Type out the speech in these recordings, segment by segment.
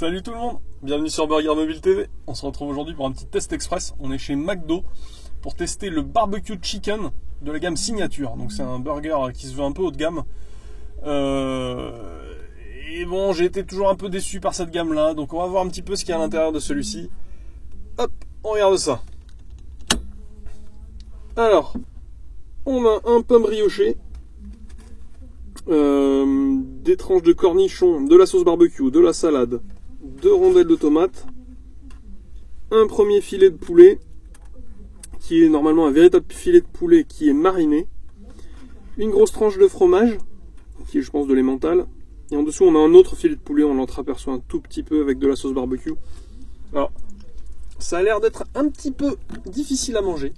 Salut tout le monde, bienvenue sur Burger Mobile TV. On se retrouve aujourd'hui pour un petit test express. On est chez McDo pour tester le barbecue chicken de la gamme Signature. Donc c'est un burger qui se veut un peu haut de gamme. Et bon, j'ai été toujours un peu déçu par cette gamme là. Donc on va voir un petit peu ce qu'il y a à l'intérieur de celui-ci. Hop, on regarde ça. Alors, on a un pain brioché. Des tranches de cornichons, de la sauce barbecue, de la salade, 2 rondelles de tomates, un premier filet de poulet qui est normalement un véritable filet de poulet qui est mariné, une grosse tranche de fromage qui est je pense de l'emmental, et en dessous on a un autre filet de poulet, on l'entreaperçoit un tout petit peu avec de la sauce barbecue. Alors ça a l'air d'être un petit peu difficile à manger,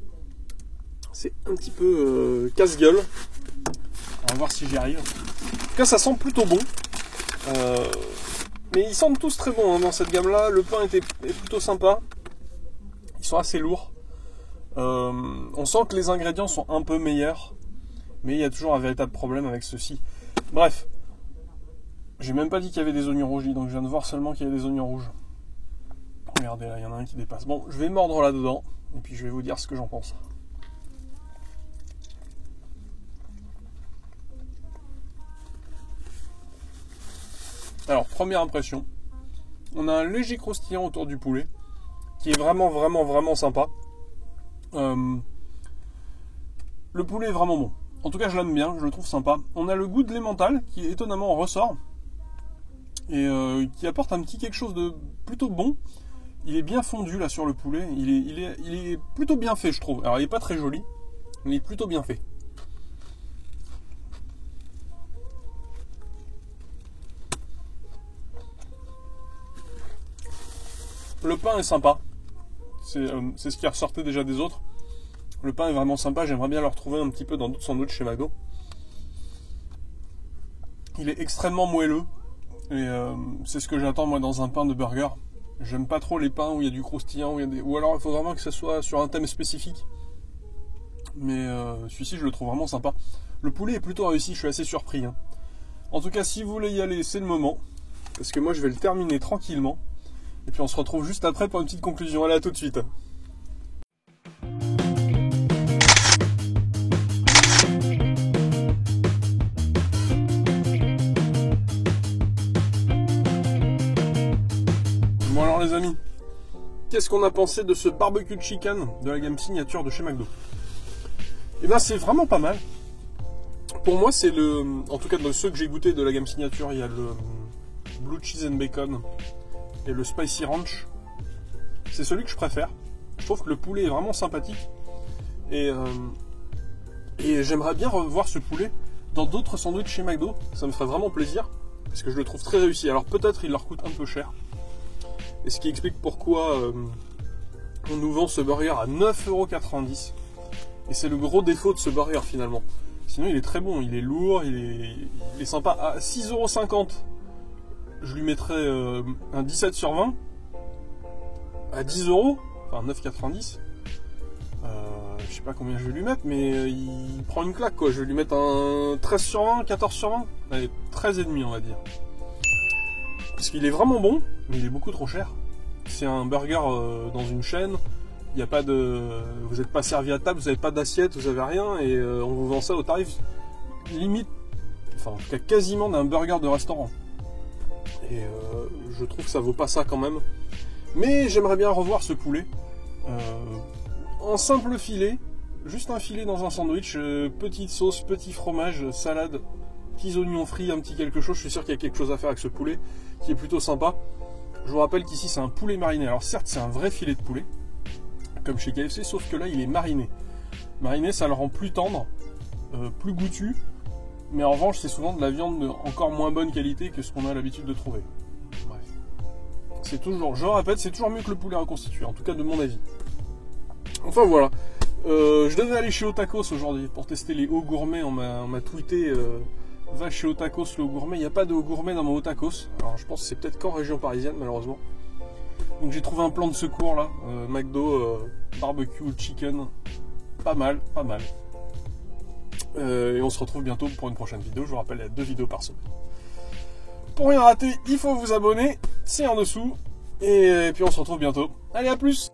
c'est un petit peu casse-gueule. On va voir si j'y arrive. En tout cas, ça sent plutôt bon. Mais ils sentent tous très bons hein, dans cette gamme-là. Le pain est plutôt sympa. Ils sont assez lourds. On sent que les ingrédients sont un peu meilleurs. Mais il y a toujours un véritable problème avec ceci. Bref. J'ai même pas dit qu'il y avait des oignons rougis. Donc je viens de voir seulement qu'il y avait des oignons rouges. Regardez là, il y en a un qui dépasse. Bon, je vais mordre là-dedans. Et puis je vais vous dire ce que j'en pense. Alors, première impression, on a un léger croustillant autour du poulet, qui est vraiment sympa. Le poulet est vraiment bon. En tout cas, je l'aime bien, je le trouve sympa. On a le goût de l'emmental, qui étonnamment ressort, et qui apporte un petit quelque chose de plutôt bon. Il est bien fondu là sur le poulet, il est plutôt bien fait, je trouve. Alors, il n'est pas très joli, mais il est plutôt bien fait. Le pain est sympa, c'est ce qui ressortait déjà des autres. Le pain est vraiment sympa, j'aimerais bien le retrouver un petit peu dans d'autres sandwichs chez McDo. Il est extrêmement moelleux, et c'est ce que j'attends moi dans un pain de burger. J'aime pas trop les pains où il y a du croustillant, ou alors il faut vraiment que ça soit sur un thème spécifique. Mais celui-ci je le trouve vraiment sympa. Le poulet est plutôt réussi, je suis assez surpris. Hein. En tout cas, si vous voulez y aller, c'est le moment, parce que moi je vais le terminer tranquillement. Et puis on se retrouve juste après pour une petite conclusion. Allez, à tout de suite. Bon alors les amis, qu'est-ce qu'on a pensé de ce barbecue chicken de la gamme Signature de chez McDo? Eh bien c'est vraiment pas mal. Pour moi c'est en tout cas de ceux que j'ai goûté de la gamme Signature, il y a le Blue Cheese and Bacon et le Spicy Ranch, c'est celui que je préfère. Je trouve que le poulet est vraiment sympathique et j'aimerais bien revoir ce poulet dans d'autres sandwichs chez McDo, ça me ferait vraiment plaisir parce que je le trouve très réussi. Alors peut-être il leur coûte un peu cher, et ce qui explique pourquoi on nous vend ce burger à 9,90 €, et c'est le gros défaut de ce burger finalement. Sinon il est très bon, il est lourd, il est sympa. À 6,50 €, je lui mettrais un 17 sur 20 à 10 €, enfin 9,90 €. Je sais pas combien je vais lui mettre, mais il prend une claque quoi. Je vais lui mettre un 13 sur 20, 14 sur 20, allez, 13,5 on va dire. Parce qu'il est vraiment bon, mais il est beaucoup trop cher. C'est un burger dans une chaîne, il n'y a pas de. Vous n'êtes pas servi à table, vous n'avez pas d'assiette, vous n'avez rien, et on vous vend ça au tarif limite, enfin en tout cas quasiment d'un burger de restaurant. Et je trouve que ça vaut pas ça quand même. Mais j'aimerais bien revoir ce poulet en simple filet, juste un filet dans un sandwich, petite sauce, petit fromage, salade, petits oignons frits, un petit quelque chose. Je suis sûr qu'il y a quelque chose à faire avec ce poulet qui est plutôt sympa. Je vous rappelle qu'ici c'est un poulet mariné. Alors certes c'est un vrai filet de poulet comme chez KFC, sauf que là il est mariné. Mariné, ça le rend plus tendre, plus goûtu. Mais en revanche, c'est souvent de la viande de encore moins bonne qualité que ce qu'on a l'habitude de trouver. Bref. C'est toujours, je répète, c'est toujours mieux que le poulet reconstitué, en tout cas de mon avis. Enfin voilà. Je devais aller chez Otacos aujourd'hui pour tester les hauts gourmets. On m'a tweeté, va chez Otacos le haut gourmet. Il n'y a pas de haut gourmet dans mon Otacos. Alors je pense que c'est peut-être qu'en région parisienne, malheureusement. Donc j'ai trouvé un plan de secours là. McDo barbecue chicken. Pas mal, pas mal. Et on se retrouve bientôt pour une prochaine vidéo. Je vous rappelle, il y a 2 vidéos par semaine. Pour rien rater, il faut vous abonner. c'est en dessous. Et puis on se retrouve bientôt. Allez, à plus!